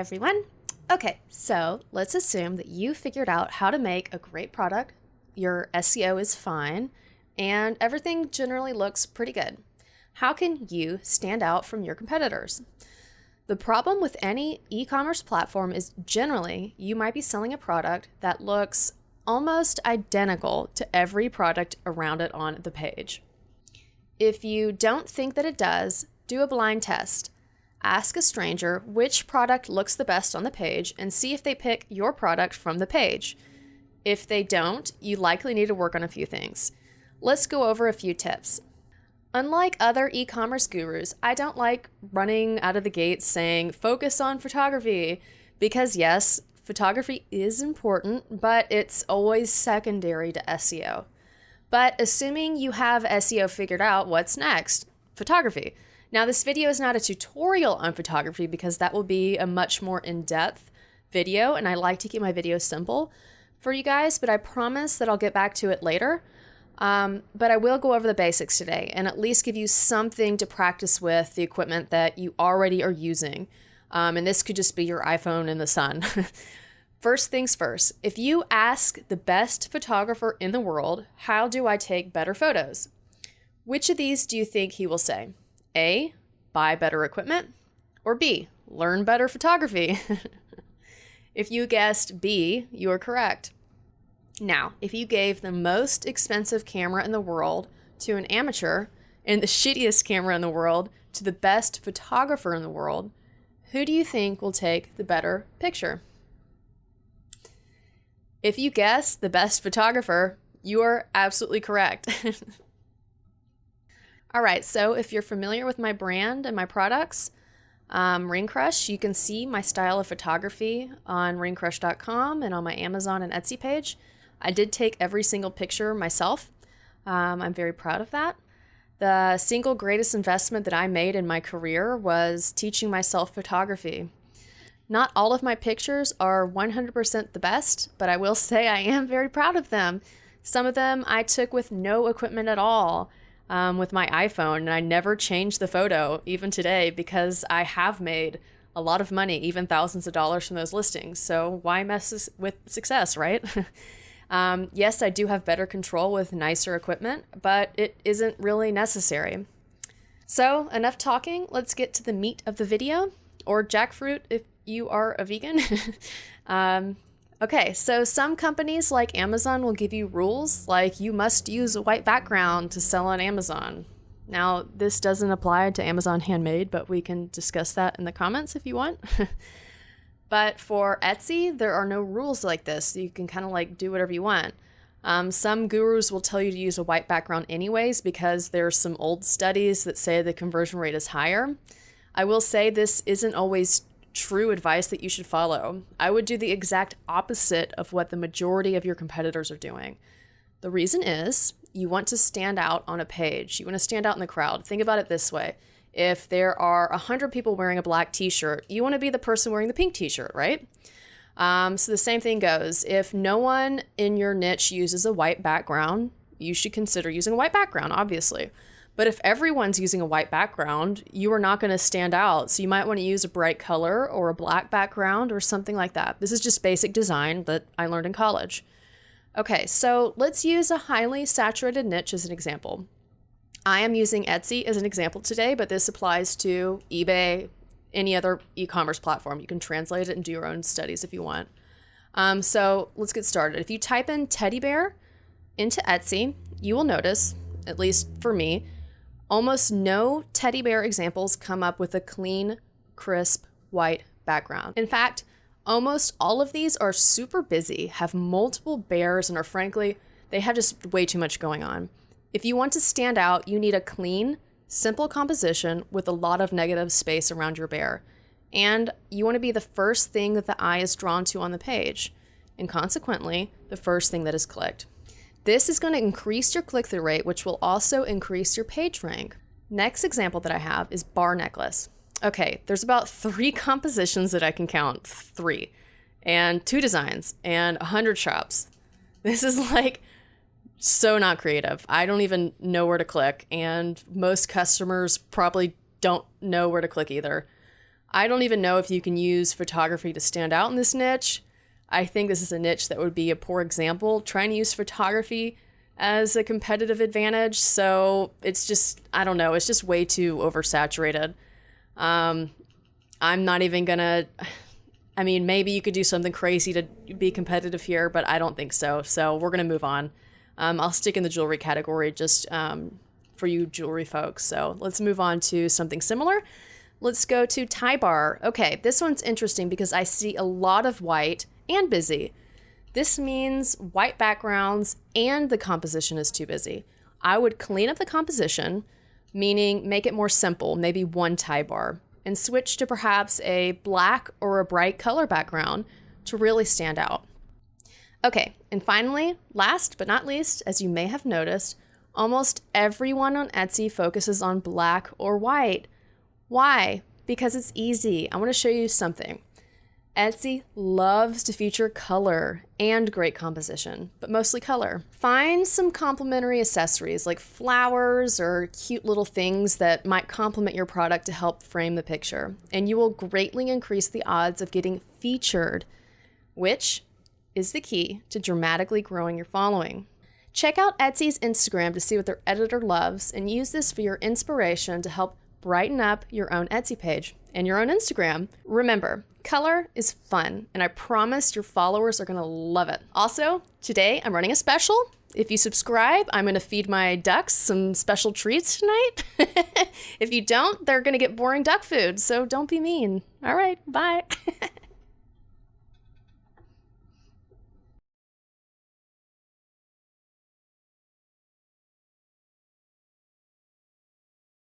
everyone. Okay, so let's assume that you figured out how to make a great product, your SEO is fine, and everything generally looks pretty good. How can you stand out from your competitors? The problem with any e-commerce platform is generally you might be selling a product that looks almost identical to every product around it on the page. If you don't think that it does, do a blind test. Ask a stranger which product looks the best on the page and see if they pick your product from the page. If they don't, you likely need to work on a few things. Let's go over a few tips. Unlike other e-commerce gurus, I don't like running out of the gate saying focus on photography because yes, photography is important, but it's always secondary to SEO. But assuming you have SEO figured out, what's next? Photography. Now, this video is not a tutorial on photography because that will be a much more in-depth video, and I like to keep my videos simple for you guys, but I promise that I'll get back to it later. But I will go over the basics today and at least give you something to practice with the equipment that you already are using. And this could just be your iPhone in the sun. First things first, if you ask the best photographer in the world, how do I take better photos? Which of these do you think he will say? A, buy better equipment, or B, learn better photography? If you guessed B, you are correct. Now, if you gave the most expensive camera in the world to an amateur and the shittiest camera in the world to the best photographer in the world, who do you think will take the better picture? If you guess the best photographer, you are absolutely correct. All right, so if you're familiar with my brand and my products, Ring Crush, you can see my style of photography on ringcrush.com and on my Amazon and Etsy page. I did take every single picture myself. I'm very proud of that. The single greatest investment that I made in my career was teaching myself photography. Not all of my pictures are 100% the best, but I will say I am very proud of them. Some of them I took with no equipment at all. With my iPhone, and I never changed the photo even today because I have made a lot of money, even thousands of dollars from those listings. So why mess with success, right? Yes, I do have better control with nicer equipment, but it isn't really necessary. So enough talking, let's get to the meat of the video, or jackfruit if you are a vegan. Okay, so some companies like Amazon will give you rules like you must use a white background to sell on Amazon. Now, this doesn't apply to Amazon Handmade, but we can discuss that in the comments if you want. But for Etsy, there are no rules like this. You can kind of like do whatever you want. Some gurus will tell you to use a white background anyways because there's some old studies that say the conversion rate is higher. I will say this isn't always true advice that you should follow. I would do the exact opposite of what the majority of your competitors are doing. The reason is you want to stand out on a page. You want to stand out in the crowd. Think about it this way. If there are 100 people wearing a black t-shirt, you want to be the person wearing the pink t-shirt, right? So the same thing goes. If no one in your niche uses a white background, you should consider using a white background, obviously. But if everyone's using a white background, you are not going to stand out. So you might want to use a bright color or a black background or something like that. This is just basic design that I learned in college. Okay, so let's use a highly saturated niche as an example. I am using Etsy as an example today, but this applies to eBay, any other e-commerce platform. You can translate it and do your own studies if you want. So let's get started. If you type in teddy bear into Etsy, you will notice, at least for me, almost no teddy bear examples come up with a clean, crisp, white background. In fact, almost all of these are super busy, have multiple bears, and are frankly, they have just way too much going on. If you want to stand out, you need a clean, simple composition with a lot of negative space around your bear. And you want to be the first thing that the eye is drawn to on the page, and consequently, the first thing that is clicked. This is going to increase your click-through rate, which will also increase your page rank. Next example that I have is bar necklace. Okay, there's about 3 compositions that I can count, 3, and 2 designs, and 100 shops. This is like so not creative. I don't even know where to click, and most customers probably don't know where to click either. I don't even know if you can use photography to stand out in this niche. I think this is a niche that would be a poor example, trying to use photography as a competitive advantage. So it's just, I don't know, it's just way too oversaturated. I'm not even gonna, I mean, maybe you could do something crazy to be competitive here, but I don't think so. So we're gonna move on. I'll stick in the jewelry category just for you jewelry folks. So let's move on to something similar. Let's go to tie bar. Okay, this one's interesting because I see a lot of white and busy. This means white backgrounds and the composition is too busy. I would clean up the composition, meaning make it more simple, maybe one tie bar, and switch to perhaps a black or a bright color background to really stand out. Okay, and finally, last but not least, as you may have noticed, almost everyone on Etsy focuses on black or white. Why? Because it's easy. I want to show you something. Etsy loves to feature color and great composition, but mostly color. Find some complementary accessories like flowers or cute little things that might complement your product to help frame the picture, and you will greatly increase the odds of getting featured, which is the key to dramatically growing your following. Check out Etsy's Instagram to see what their editor loves and use this for your inspiration to help brighten up your own Etsy page and your own Instagram. Remember, color is fun, and I promise your followers are gonna love it. Also, today I'm running a special. If you subscribe, I'm gonna feed my ducks some special treats tonight. If you don't, they're gonna get boring duck food, so don't be mean. All right, bye.